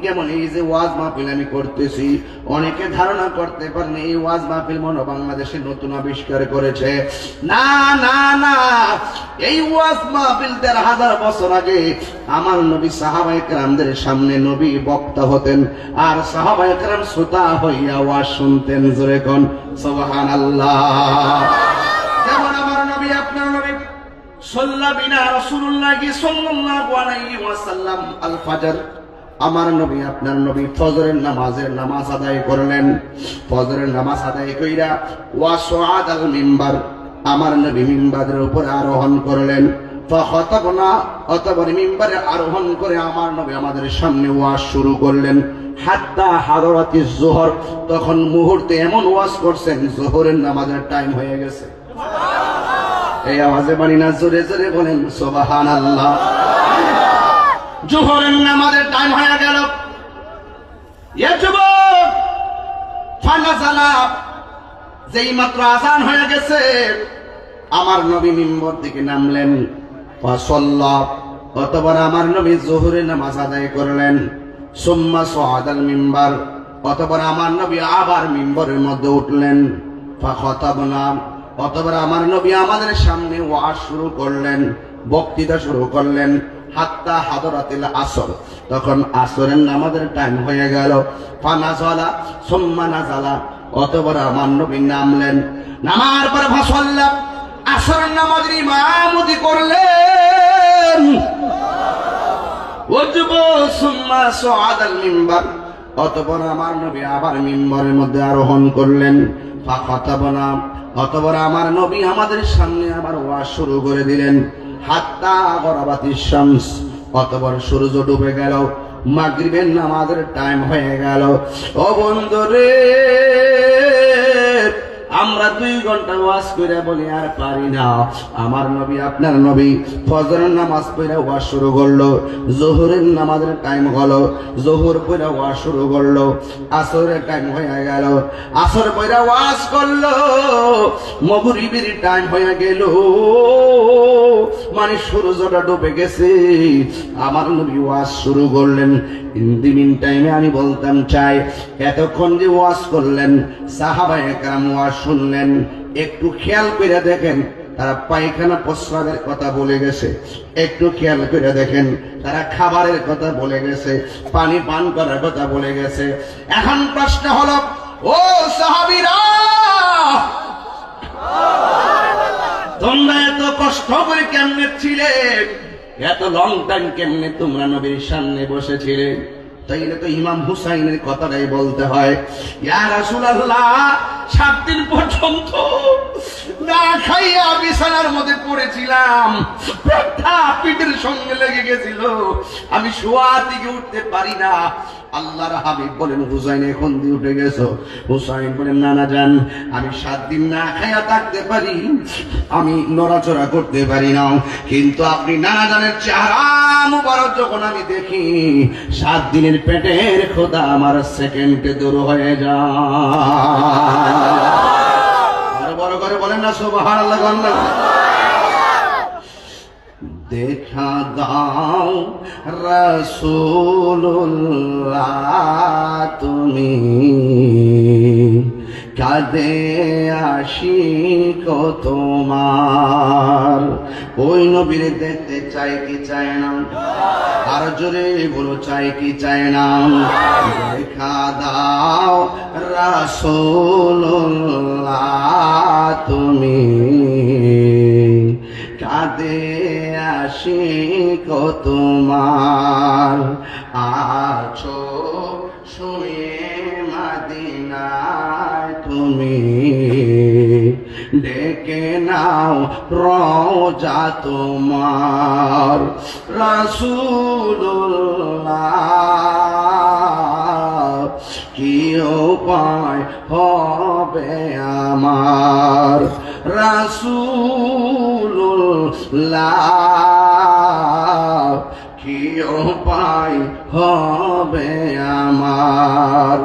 কেমন এই যে ওয়াজ মাহফিল আমি করতেছি, অনেকে ধারণা করতে পারেন এই ওয়াজ মাহফিল মনে বাংলাদেশে নতুন আবিষ্কার করেছে। না না না, এই ওয়াজ মাহফিল ১৩,০০০ বছর আগে আমার নবী সাহাবায়ে কেরামদের সামনে নবী বক্তা হতেন, আর সাহাবায়ে কেরাম শ্রোতা হইয়া ওয়াজ শুনতেন। জোরে কোন সুবহানাল্লাহ। যেমন আমার নবী আপনার নবী সাল্লা বিনা রাসূলুল্লাহি সাল্লাল্লাহু আলাইহি ওয়াসাল্লাম আল ফজর, আমার নবী আপনার নবী ফজরের নামাজ আদায় করলেন। ফজরের নামাজ আদায় কইরা ওয়া সুআদাল মিম্বার, আমার নবী মিম্বারের উপর আরোহণ করলেন। ফাখাতাবনা, অতঃপর মিম্বারে আরোহণ করে আমার নবী আমাদের সামনে ওয়াজ শুরু করলেন। হাত্তা হাদরাতিজ যোহর, তখন মুহূর্তে এমন ওয়াজ করছেন যোহরের নামাজের টাইম হয়ে গেছে। এই আওয়াজে মানি না, জোরে জোরে বলেন সুবহানাল্লাহ। যোহরের নামাজের টাইম হয়ে গেল। এ যুবক, ফানাজালা, যেই মাত্র আযান হয়ে গেছে আমার নবী মিম্বর থেকে নামলেন। ফাসাল্লা, অতঃপর আমার নবী যোহরের নামাজ আদায় করলেন। সুম্মা সুআদাল মিম্বার, অতঃপর আমার নবী আবার মিম্বরের মধ্যে উঠলেন। ফাখাতাবনা, অতঃপর আমার নবী আমাদের সামনে ওয়াজ শুরু করলেন, বক্তৃতা শুরু করলেন। হাত্তা হাদরাতিল আসর, তখন আসরের নামাজের টাইম হয়ে গেল। ফানাজালা সুম্মা নাজালা, অতঃপর আমার নবী নামলেন। নামার পর ফাসাল্লা, আসরের নামাজের ইমামতি করলেন। ওয়াজবা সুম্মা সুআদাল মিম্বার, অতঃপর আমার নবী আবার মিম্বরের মধ্যে আরোহণ করলেন। ফাখাতাবনা, অতঃপর আমার নবী আমাদের সামনে আবার ওয়াজ শুরু করে দিলেন। হাত্তা গরাবাতিশ শামস, অতঃপর সূর্য ডুবে গেল। মাগরিবের নামাজের টাইম হয়ে গেল। ও বন্ধুরে, আমরা 2 ঘন্টা ওয়াজ কইরা বলি আর পারি না। আমার নবী আপনার নবী ফজরের নামাজ পড়া ওয়াজ শুরু করলো, যোহরের নামাজের টাইম হলো, যোহর পড়া ওয়াজ শুরু করলো, আসরের টাইম হয়ে গেল, আসর পড়া ওয়াজ করলো, মাগরিবের টাইম হয়ে গেল, মানে সূর্যটা ডুবে গেছে। আমার নবী ওয়াজ শুরু করলেন। ইন দি মিন টাইমে আমি বলতাম চাই, এতক্ষণ যে ওয়াজ করলেন, সাহাবায়ে কেরাম ওয়াজ শুনলেন, একটু খেয়াল করে দেখেন তারা পায়খানা প্রস্রাবের কথা বলে গেছে, একটু খেয়াল করে দেখেন তারা খাবারের কথা বলে গেছে, পানি পান করার কথা বলে গেছে। এখন প্রশ্ন হলো, ও সাহাবীরা, তোমরা এত কষ্ট করে কেমনে ছিলে, এত লং টাইম কেমনে তোমরা নবীর সামনে বসেছিলে? তাইলে তো ইমাম হুসাইনের কথাটাই বলতে হয়। ইয়া রাসূলুল্লাহ, 7 দিন পর্যন্ত না খাইয়া বিছানার মধ্যে পড়েছিলাম, পেটটা পিঠের সঙ্গে লেগে গেছিল, আমি শোয়া থেকে উঠতে পারি না। আল্লাহর হাবিব বলেন, হুসাইন এখন দিয়ে উঠে গেছো? হুসাইন বলেন, নানা জান, আমি 7 দিন না খাইয়া থাকতে পারি, আমি নড়াচড়া করতে পারি না, কিন্তু আপনি নানা জানের চেহারা মুবারক যখন আমি দেখি, 7 দিনের পেটের খোদা আমার সেকেন্ডে দূর হয়ে যায়। আর বড় করে বলেন না সুবহানাল্লাহ। দেখা দাও রাসূলুল্লাহ, তুমি কাঁদে আশিক তোমার। ওই নবীর দেখতে চাই কি চায় না? আর জোরে বলো, চাই কি চায় না? দেখা দাও রাসূলুল্লাহ, তুমি কাঁদে আশিক তোমার। আছো শুয়ে মদিনায় তুমি, ডেকে নাও রওজা তোমার। রাসূলুল্লাহ, কি উপায় হবে আমার? রাসূলুল্লাহ, কি উপায় হবে আমার?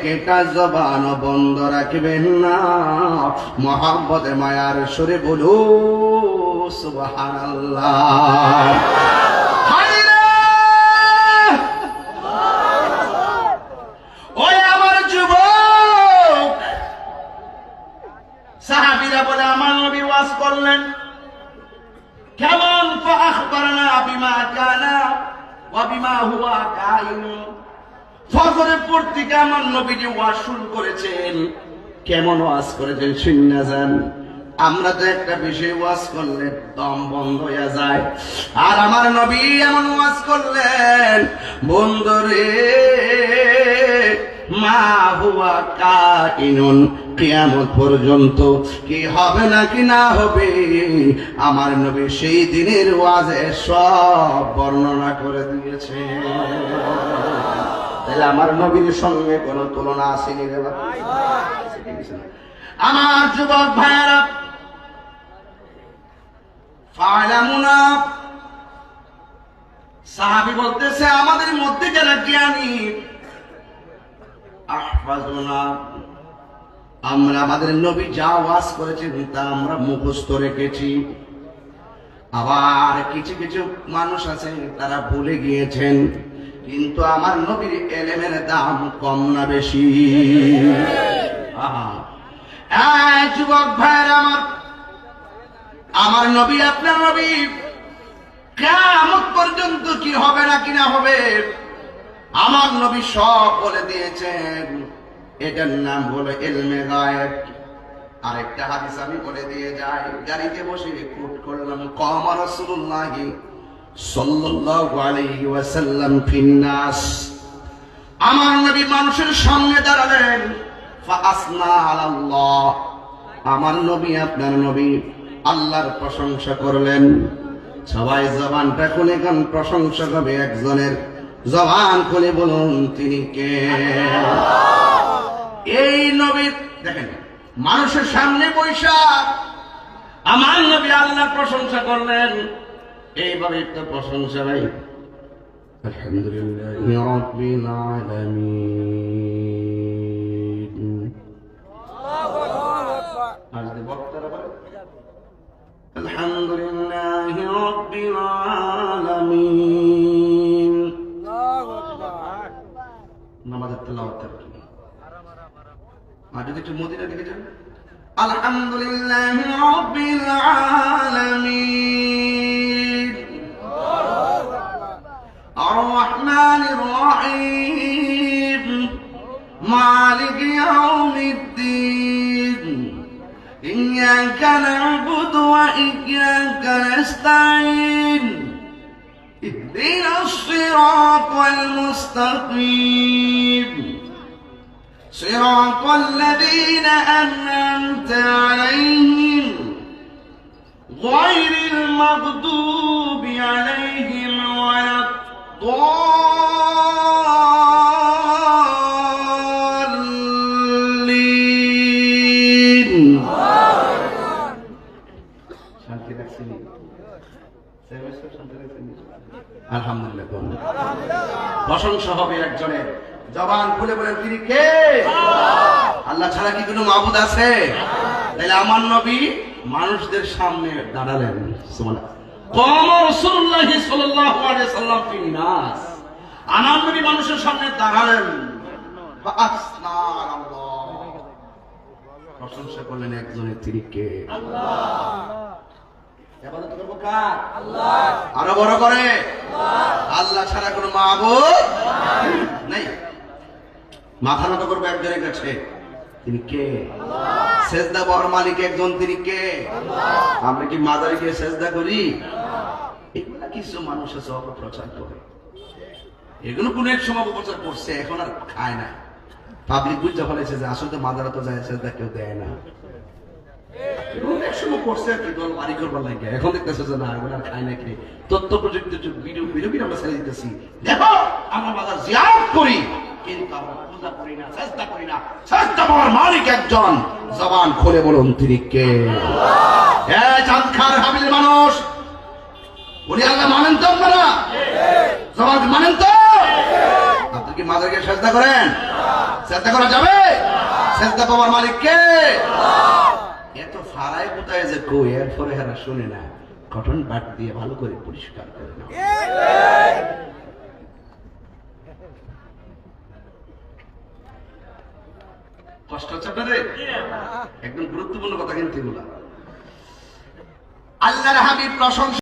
একটা জবান বন্ধ রাখবেন না, মোহাম্মদে মায়ার সুরে বলু সুবহানাল্লাহ। কাইয়ুম। ফজরের পর থেকে আমার নবীজি ওয়াজ শুরু করেছেন। কেমন ওয়াজ করেছেন শুনে যান। আমরা তো একটা বিষয় ওয়াজ করলে দম বন্ধ হয়ে যায়, আর আমার নবী এমন ওয়াজ করলেন, বন্ধুরে মা হুয়া কাইনুন, কিয়ামত পর্যন্ত কি হবে নাকি না হবে, আমার নবী সেই দিনের ওয়াজে সব বর্ণনা করে দিয়েছে। তাহলে আমার নবীর সঙ্গে কোনো তুলনা আসেনি রে বাবা। আমার যুবক ভাইয়েরা, ফালামুনা, সাহাবী বলতেছে আমাদের মধ্যে যারা জ্ঞানী, আহফাজুনা, আমরা আমাদের নবী যা ওয়াজ করেছেন তা আমরা মুখস্থ রেখেছি। আবার কিছু কিছু মানুষ আছে তারা ভুলে গিয়েছেন, কিন্তু আমার নবীর এলেমের দাম কম না বেশি? যুবক ভাইয়েরা আমার, আমার নবী আপনার নবী কিয়ামত পর্যন্ত কি হবে না কি না হবে আমার নবী সব বলে দিয়েছেন। এটার নাম হলো ইলমে গায়েব। আরেকটা হাদিস আমি বলে দিয়ে যাই, গাড়িতে বসে কোট করলাম, কামা রাসূলুল্লাহ সাল্লাল্লাহু আলাইহি ওয়াসাল্লাম ফিন নাস, আমার নবী মানুষের সামনে দাঁড়ালেন, ফাআসনা আলাল্লাহ, আমার নবী আপনার নবী আল্লাহর প্রশংসা করলেন। সবাই জবানটা খুলে গান প্রশংসা হবে একজনের, জবান খুলে বলুন তিনি কে? এই নবী দেখেন মানুষের সামনে বৈশা আমার নবী আল্লাহর প্রশংসা করলেন। এইভাবে একটা প্রশংসা ভাই, আলহামদুলিল্লাহি রাব্বিল আলামিন। আর যদি বক্তারা বলে আলহামদুলিল্লাহি রাব্বিল আলামিন, নামাজের তেলাওয়াত কি? আর যদি একটু মদিনা দিকে যান, আলহামদুলিল্লাহি রাব্বিল আলামিন, আর রহমানির রহিম, মালিক ইয়াউমিদ্দিন, ইয়্যাকা না'বুদু ওয়া ইয়্যাকা নাস্তাঈন, ইহদিনাস সিরাতাল মুস্তাকিম, صراط الذين أنعمت عليهم غير المغضوب عليهم ولا الضالين। আলহামদুলিল্লাহ, প্রশংসা হবে একজনের, জবান খুলে বলেন তিনি কে? আল্লাহ ছাড়া কি কোনো মাবুদ আছে? তাহলে আমার নবী মানুষদের সামনে দাঁড়ালেন, রাসূলুল্লাহ সাল্লাল্লাহু আলাইহি ওয়াসাল্লাম ফিন নাস, আমার নবী মানুষের সামনে দাঁড়ালেন, ফাআসনা আলাল্লাহ, প্রশংসা করলেন একজনের, তিনি কে? আল্লাহ। ইবাদত করব কার? আল্লাহ। আরো বড় করে আল্লাহ। আল্লাহ ছাড়া কোনো মাবুদ নাই। মাথা নত করবো একজনের কাছে, তিনি কে? আল্লাহ। সেজদা বর মালিক একজন, তিনি কে? আল্লাহ। আমরা কি মাজারে গিয়ে সেজদা করি? এগুলা কিছু মানুষ আছে অপপ্রচার করে, এগুলো কোন এক সময় অপপ্রচার করছে, এখন আর খায় না। পাবলিক বুঝতে ফেলেছে যে আসলে মাজারে তো যায় সেজদা কেউ দেয় না। এখন দেখতেছে যে না, এগুলো আর খায় না। কি তথ্য প্রযুক্তির ভিডিও আমরা ছেড়ে দিতেছি, দেখো আমরা মাজার জিয়ারত করি কিন্তু আমরা পূজা করি না, চেষ্টা করি না। চেষ্টা করার মালিক একজন, জবান খুলে বলুন তিনি কে? আল্লাহ। চাঁদ খান হাবিলের মানুষ, উনি আল্লাহ মানেন তো? আপনারা জবান মানেন তো? আপনি কি মাজারকে চেষ্টা করেন? চেষ্টা করা যাবে? চেষ্টা পাওয়ার মালিক কে? এত ফারায় কোথায় যে কই, এরপরে এরা শুনে না, কটন বাট দিয়ে ভালো করে পরিষ্কার করে না। কষ্ট হচ্ছে আপনাদের? একদম গুরুত্বপূর্ণ কথা কিন্তু এগুলা। আল্লাহর হাবিব প্রশংসা